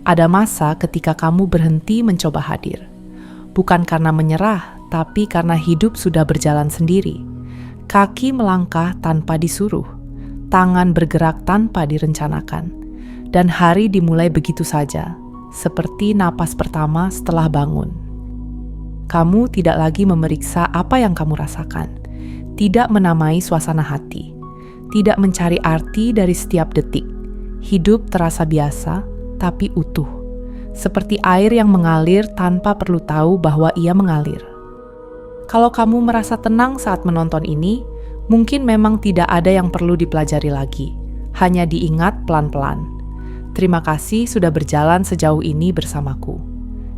Ada masa ketika kamu berhenti mencoba hadir. Bukan karena menyerah, tapi karena hidup sudah berjalan sendiri. Kaki melangkah tanpa disuruh, tangan bergerak tanpa direncanakan, dan hari dimulai begitu saja, seperti napas pertama setelah bangun. Kamu tidak lagi memeriksa apa yang kamu rasakan, tidak menamai suasana hati, tidak mencari arti dari setiap detik. Hidup terasa biasa, tapi utuh, seperti air yang mengalir tanpa perlu tahu bahwa ia mengalir. Kalau kamu merasa tenang saat menonton ini, mungkin memang tidak ada yang perlu dipelajari lagi, hanya diingat pelan-pelan. Terima kasih sudah berjalan sejauh ini bersamaku.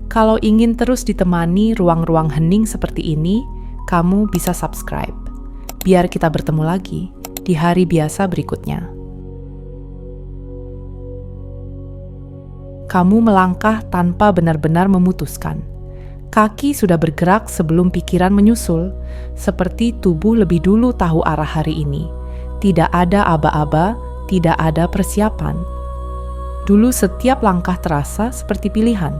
Kalau ingin terus ditemani ruang-ruang hening seperti ini, kamu bisa subscribe. Biar kita bertemu lagi di hari biasa berikutnya. Kamu melangkah tanpa benar-benar memutuskan. Kaki sudah bergerak sebelum pikiran menyusul, seperti tubuh lebih dulu tahu arah hari ini. Tidak ada aba-aba, tidak ada persiapan. Dulu setiap langkah terasa seperti pilihan.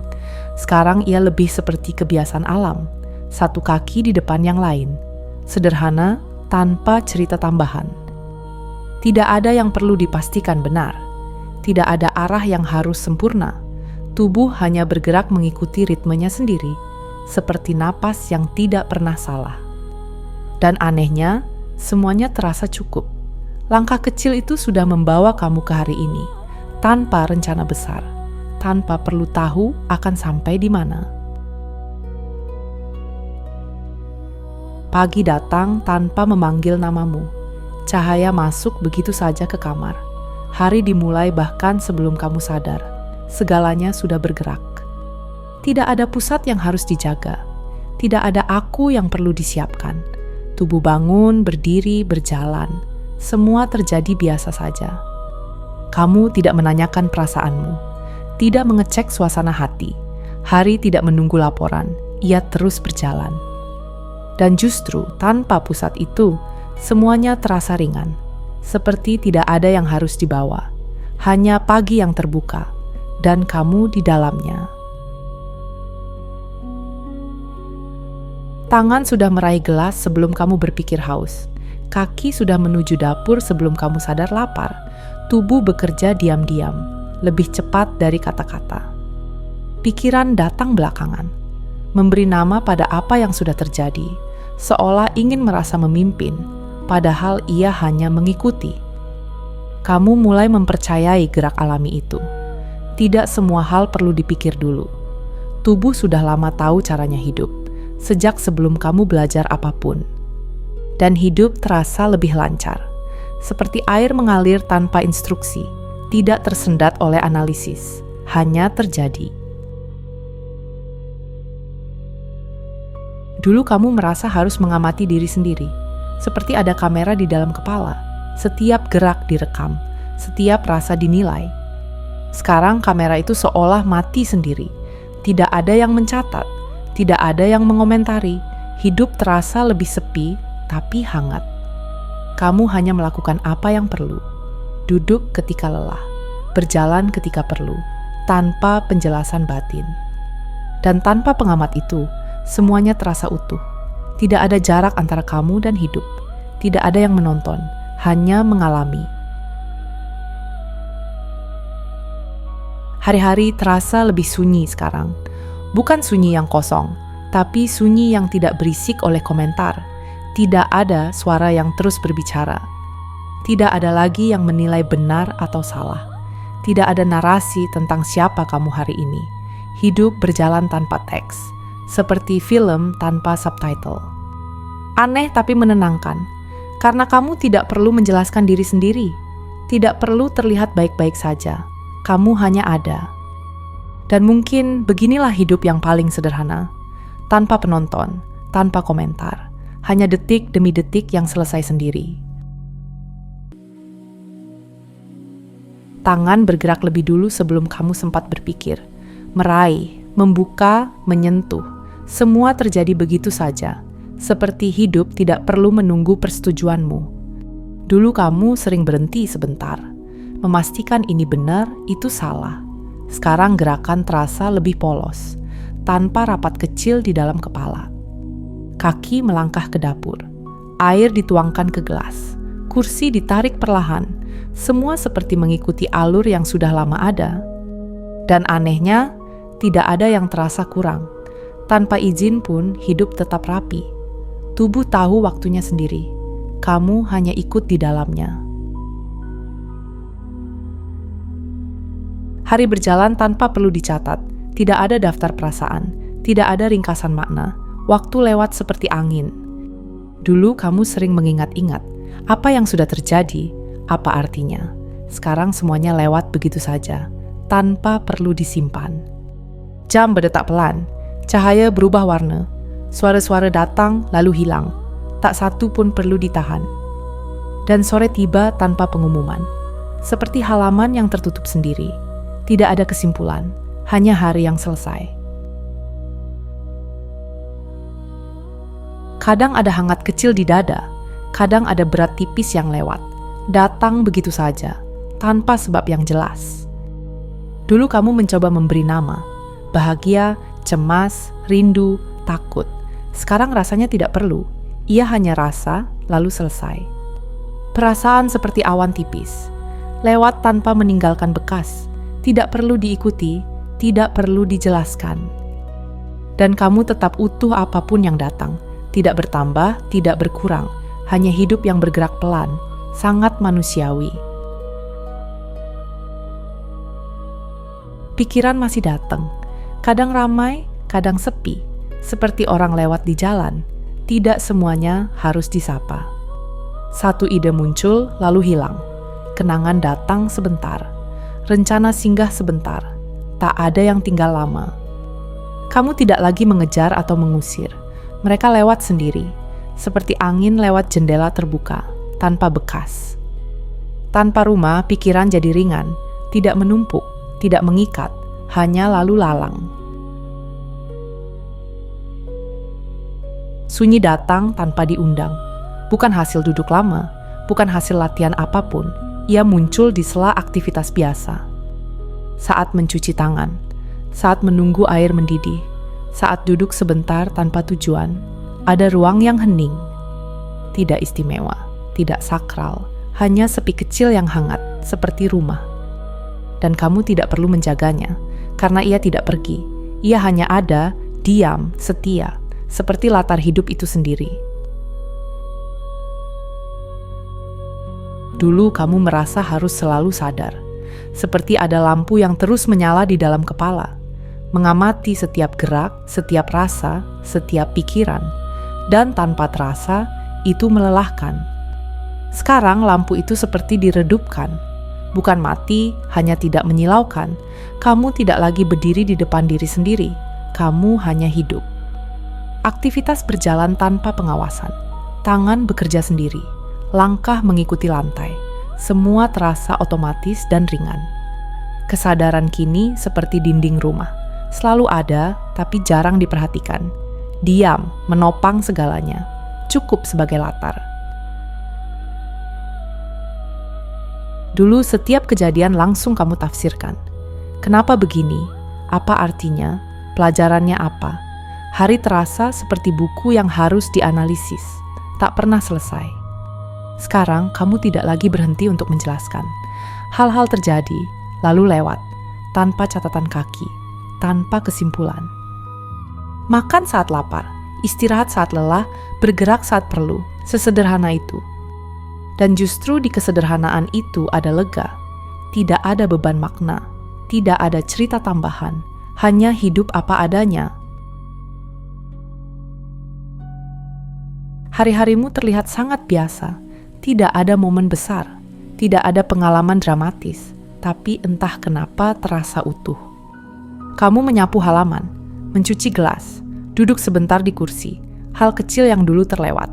Sekarang ia lebih seperti kebiasaan alam. Satu kaki di depan yang lain. Sederhana, tanpa cerita tambahan. Tidak ada yang perlu dipastikan benar. Tidak ada arah yang harus sempurna. Tubuh hanya bergerak mengikuti ritmenya sendiri, seperti napas yang tidak pernah salah. Dan anehnya, semuanya terasa cukup. Langkah kecil itu sudah membawa kamu ke hari ini, tanpa rencana besar, tanpa perlu tahu akan sampai di mana. Pagi datang tanpa memanggil namamu. Cahaya masuk begitu saja ke kamar. Hari dimulai bahkan sebelum kamu sadar. Segalanya sudah bergerak. Tidak ada pusat yang harus dijaga. Tidak ada aku yang perlu disiapkan. Tubuh bangun, berdiri, berjalan. Semua terjadi biasa saja. Kamu tidak menanyakan perasaanmu. Tidak mengecek suasana hati. Hari tidak menunggu laporan. Ia terus berjalan. Dan justru tanpa pusat itu, semuanya terasa ringan. Seperti tidak ada yang harus dibawa, hanya pagi yang terbuka, dan kamu di dalamnya. Tangan sudah meraih gelas sebelum kamu berpikir haus. Kaki sudah menuju dapur sebelum kamu sadar lapar. Tubuh bekerja diam-diam, lebih cepat dari kata-kata. Pikiran datang belakangan, memberi nama pada apa yang sudah terjadi, seolah ingin merasa memimpin. Padahal ia hanya mengikuti. Kamu mulai mempercayai gerak alami itu. Tidak semua hal perlu dipikir dulu. Tubuh sudah lama tahu caranya hidup, sejak sebelum kamu belajar apapun. Dan hidup terasa lebih lancar, seperti air mengalir tanpa instruksi, tidak tersendat oleh analisis, hanya terjadi. Dulu kamu merasa harus mengamati diri sendiri, seperti ada kamera di dalam kepala. Setiap gerak direkam, setiap rasa dinilai. Sekarang kamera itu seolah mati sendiri. Tidak ada yang mencatat, tidak ada yang mengomentari. Hidup terasa lebih sepi, tapi hangat. Kamu hanya melakukan apa yang perlu. Duduk ketika lelah, berjalan ketika perlu, tanpa penjelasan batin. Dan tanpa pengamat itu, semuanya terasa utuh. Tidak ada jarak antara kamu dan hidup. Tidak ada yang menonton, hanya mengalami. Hari-hari terasa lebih sunyi sekarang. Bukan sunyi yang kosong, tapi sunyi yang tidak berisik oleh komentar. Tidak ada suara yang terus berbicara. Tidak ada lagi yang menilai benar atau salah. Tidak ada narasi tentang siapa kamu hari ini. Hidup berjalan tanpa teks, seperti film tanpa subtitle. Aneh tapi menenangkan, karena kamu tidak perlu menjelaskan diri sendiri. Tidak perlu terlihat baik-baik saja. Kamu hanya ada. Dan mungkin beginilah hidup yang paling sederhana. Tanpa penonton, tanpa komentar. Hanya detik demi detik yang selesai sendiri. Tangan bergerak lebih dulu sebelum kamu sempat berpikir. Meraih, membuka, menyentuh. Semua terjadi begitu saja. Seperti hidup tidak perlu menunggu persetujuanmu. Dulu kamu sering berhenti sebentar, memastikan ini benar, itu salah. Sekarang gerakan terasa lebih polos, tanpa rapat kecil di dalam kepala. Kaki melangkah ke dapur. Air dituangkan ke gelas. Kursi ditarik perlahan. Semua seperti mengikuti alur yang sudah lama ada. Dan anehnya, tidak ada yang terasa kurang. Tanpa izin pun, hidup tetap rapi. Tubuh tahu waktunya sendiri. Kamu hanya ikut di dalamnya. Hari berjalan tanpa perlu dicatat. Tidak ada daftar perasaan. Tidak ada ringkasan makna. Waktu lewat seperti angin. Dulu kamu sering mengingat-ingat. Apa yang sudah terjadi? Apa artinya? Sekarang semuanya lewat begitu saja. Tanpa perlu disimpan. Jam berdetak pelan. Cahaya berubah warna. Suara-suara datang lalu hilang. Tak satu pun perlu ditahan. Dan sore tiba tanpa pengumuman. Seperti halaman yang tertutup sendiri. Tidak ada kesimpulan, hanya hari yang selesai. Kadang ada hangat kecil di dada, kadang ada berat tipis yang lewat. Datang begitu saja, tanpa sebab yang jelas. Dulu kamu mencoba memberi nama. Bahagia, cemas, rindu, takut. Sekarang rasanya tidak perlu. Ia hanya rasa, lalu selesai. Perasaan seperti awan tipis. Lewat tanpa meninggalkan bekas. Tidak perlu diikuti, tidak perlu dijelaskan. Dan kamu tetap utuh apapun yang datang. Tidak bertambah, tidak berkurang. Hanya hidup yang bergerak pelan. Sangat manusiawi. Pikiran masih datang. Kadang ramai, kadang sepi. Seperti orang lewat di jalan. Tidak semuanya harus disapa. Satu ide muncul, lalu hilang. Kenangan datang sebentar. Rencana singgah sebentar. Tak ada yang tinggal lama. Kamu tidak lagi mengejar atau mengusir. Mereka lewat sendiri. Seperti angin lewat jendela terbuka. Tanpa bekas. Tanpa rumah, pikiran jadi ringan. Tidak menumpuk. Tidak mengikat. Hanya lalu lalang. Sunyi datang tanpa diundang. Bukan hasil duduk lama. Bukan hasil latihan apapun. Ia muncul di sela aktivitas biasa. Saat mencuci tangan, saat menunggu air mendidih, saat duduk sebentar tanpa tujuan, ada ruang yang hening. Tidak istimewa, tidak sakral, hanya sepi kecil yang hangat, seperti rumah. Dan kamu tidak perlu menjaganya, karena ia tidak pergi. Ia hanya ada, diam, setia, seperti latar hidup itu sendiri. Dulu kamu merasa harus selalu sadar, seperti ada lampu yang terus menyala di dalam kepala, mengamati setiap gerak, setiap rasa, setiap pikiran, dan tanpa terasa, itu melelahkan. Sekarang lampu itu seperti diredupkan, bukan mati, hanya tidak menyilaukan. Kamu tidak lagi berdiri di depan diri sendiri, kamu hanya hidup. Aktivitas berjalan tanpa pengawasan, tangan bekerja sendiri. Langkah mengikuti lantai, semua terasa otomatis dan ringan. Kesadaran kini seperti dinding rumah, selalu ada tapi jarang diperhatikan. Diam, menopang segalanya, cukup sebagai latar. Dulu setiap kejadian langsung kamu tafsirkan. Kenapa begini? Apa artinya? Pelajarannya apa? Hari terasa seperti buku yang harus dianalisis, tak pernah selesai. Sekarang kamu tidak lagi berhenti untuk menjelaskan. Hal-hal terjadi, lalu lewat, tanpa catatan kaki, tanpa kesimpulan. Makan saat lapar, istirahat saat lelah, bergerak saat perlu, sesederhana itu. Dan justru di kesederhanaan itu ada lega. Tidak ada beban makna, tidak ada cerita tambahan, hanya hidup apa adanya. Hari-harimu terlihat sangat biasa. Tidak ada momen besar, tidak ada pengalaman dramatis, tapi entah kenapa terasa utuh. Kamu menyapu halaman, mencuci gelas, duduk sebentar di kursi, hal kecil yang dulu terlewat.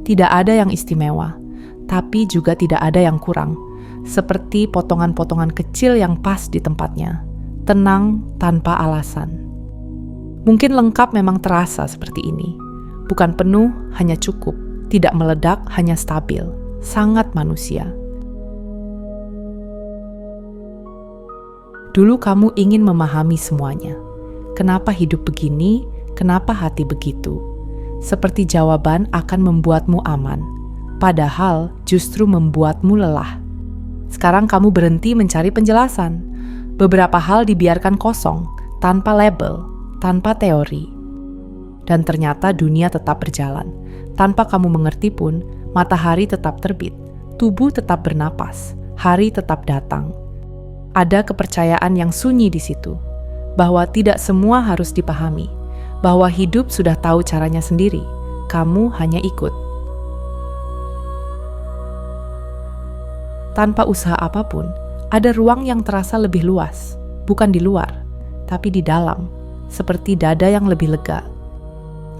Tidak ada yang istimewa, tapi juga tidak ada yang kurang, seperti potongan-potongan kecil yang pas di tempatnya, tenang tanpa alasan. Mungkin lengkap memang terasa seperti ini, bukan penuh, hanya cukup. Tidak meledak, hanya stabil. Sangat manusia. Dulu kamu ingin memahami semuanya. Kenapa hidup begini? Kenapa hati begitu? Seperti jawaban akan membuatmu aman, padahal justru membuatmu lelah. Sekarang kamu berhenti mencari penjelasan. Beberapa hal dibiarkan kosong, tanpa label, tanpa teori. Dan ternyata dunia tetap berjalan. Tanpa kamu mengerti pun, matahari tetap terbit, tubuh tetap bernapas, hari tetap datang. Ada kepercayaan yang sunyi di situ, bahwa tidak semua harus dipahami, bahwa hidup sudah tahu caranya sendiri, kamu hanya ikut. Tanpa usaha apapun, ada ruang yang terasa lebih luas, bukan di luar, tapi di dalam, seperti dada yang lebih lega.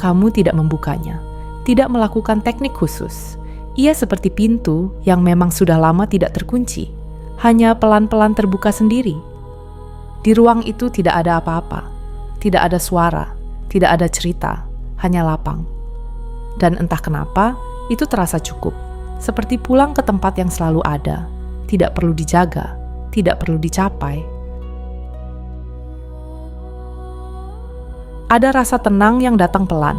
Kamu tidak membukanya, tidak melakukan teknik khusus. Ia seperti pintu yang memang sudah lama tidak terkunci, hanya pelan-pelan terbuka sendiri. Di ruang itu tidak ada apa-apa, tidak ada suara, tidak ada cerita, hanya lapang. Dan entah kenapa, itu terasa cukup, seperti pulang ke tempat yang selalu ada, tidak perlu dijaga, tidak perlu dicapai. Ada rasa tenang yang datang pelan,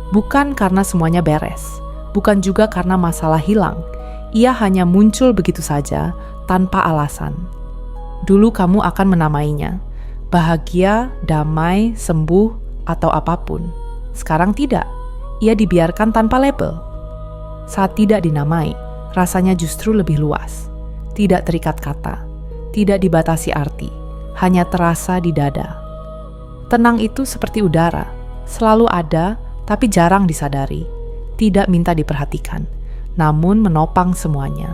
bukan karena semuanya beres, bukan juga karena masalah hilang. Ia hanya muncul begitu saja, tanpa alasan. Dulu kamu akan menamainya, bahagia, damai, sembuh, atau apapun. Sekarang tidak, ia dibiarkan tanpa label. Saat tidak dinamai, rasanya justru lebih luas. Tidak terikat kata, tidak dibatasi arti, hanya terasa di dada. Tenang itu seperti udara, selalu ada, tapi jarang disadari. Tidak minta diperhatikan, namun menopang semuanya.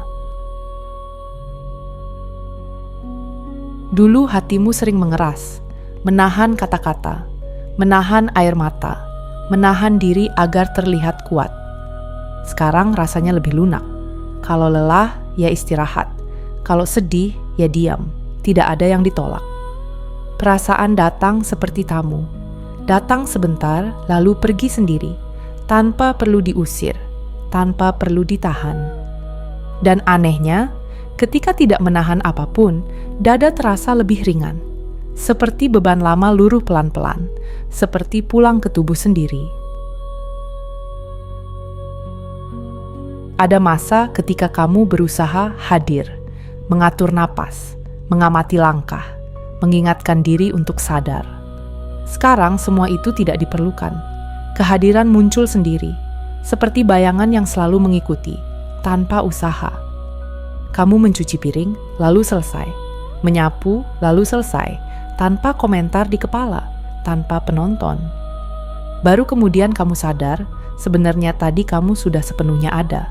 Dulu hatimu sering mengeras, menahan kata-kata, menahan air mata, menahan diri agar terlihat kuat. Sekarang rasanya lebih lunak. Kalau lelah, ya istirahat. Kalau sedih, ya diam. Tidak ada yang ditolak. Perasaan datang seperti tamu. Datang sebentar, lalu pergi sendiri, tanpa perlu diusir, tanpa perlu ditahan. Dan anehnya, ketika tidak menahan apapun, dada terasa lebih ringan. Seperti beban lama luruh pelan-pelan, seperti pulang ke tubuh sendiri. Ada masa ketika kamu berusaha hadir, mengatur napas, mengamati langkah, mengingatkan diri untuk sadar. Sekarang semua itu tidak diperlukan. Kehadiran muncul sendiri, seperti bayangan yang selalu mengikuti, tanpa usaha. Kamu mencuci piring, lalu selesai. Menyapu, lalu selesai. Tanpa komentar di kepala, tanpa penonton. Baru kemudian kamu sadar, sebenarnya tadi kamu sudah sepenuhnya ada.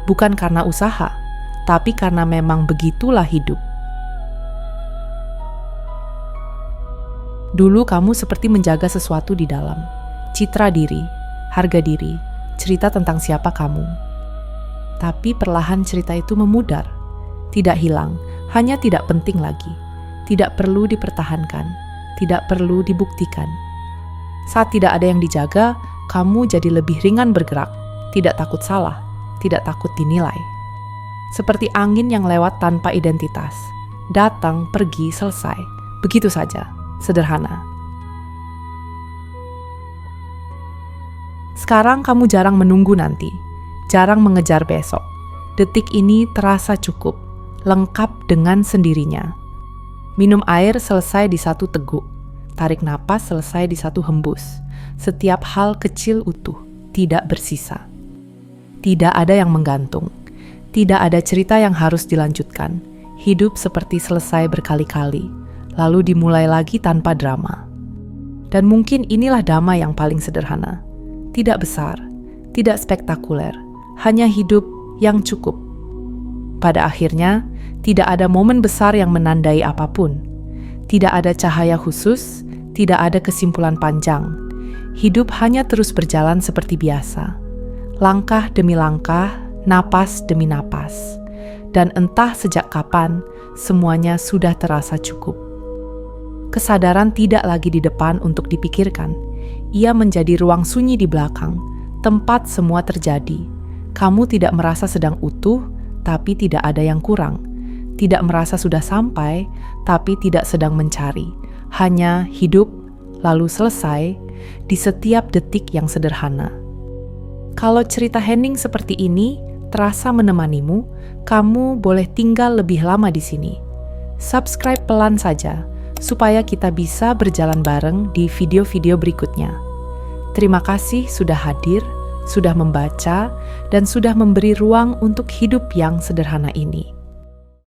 Bukan karena usaha, tapi karena memang begitulah hidup. Dulu kamu seperti menjaga sesuatu di dalam. Citra diri, harga diri, cerita tentang siapa kamu. Tapi perlahan cerita itu memudar. Tidak hilang, hanya tidak penting lagi. Tidak perlu dipertahankan, tidak perlu dibuktikan. Saat tidak ada yang dijaga, kamu jadi lebih ringan bergerak, tidak takut salah, tidak takut dinilai. Seperti angin yang lewat tanpa identitas. Datang, pergi, selesai. Begitu saja, sederhana. Sekarang kamu jarang menunggu nanti, jarang mengejar besok. Detik ini terasa cukup, lengkap dengan sendirinya. Minum air selesai di satu teguk, tarik napas selesai di satu hembus. Setiap hal kecil utuh, tidak bersisa. Tidak ada yang menggantung, tidak ada cerita yang harus dilanjutkan. Hidup seperti selesai berkali-kali, lalu dimulai lagi tanpa drama. Dan mungkin inilah damai yang paling sederhana. Tidak besar, tidak spektakuler, hanya hidup yang cukup. Pada akhirnya, tidak ada momen besar yang menandai apapun. Tidak ada cahaya khusus, tidak ada kesimpulan panjang. Hidup hanya terus berjalan seperti biasa. Langkah demi langkah, napas demi napas. Dan entah sejak kapan, semuanya sudah terasa cukup. Kesadaran tidak lagi di depan untuk dipikirkan. Ia menjadi ruang sunyi di belakang, tempat semua terjadi. Kamu tidak merasa sedang utuh, tapi tidak ada yang kurang. tidak merasa sudah sampai, tapi tidak sedang mencari. Hanya hidup, lalu selesai, di setiap detik yang sederhana. Kalau cerita Henning seperti ini terasa menemanimu, kamu boleh tinggal lebih lama di sini. Subscribe pelan saja, supaya kita bisa berjalan bareng di video-video berikutnya. Terima kasih sudah hadir, sudah membaca, dan sudah memberi ruang untuk hidup yang sederhana ini.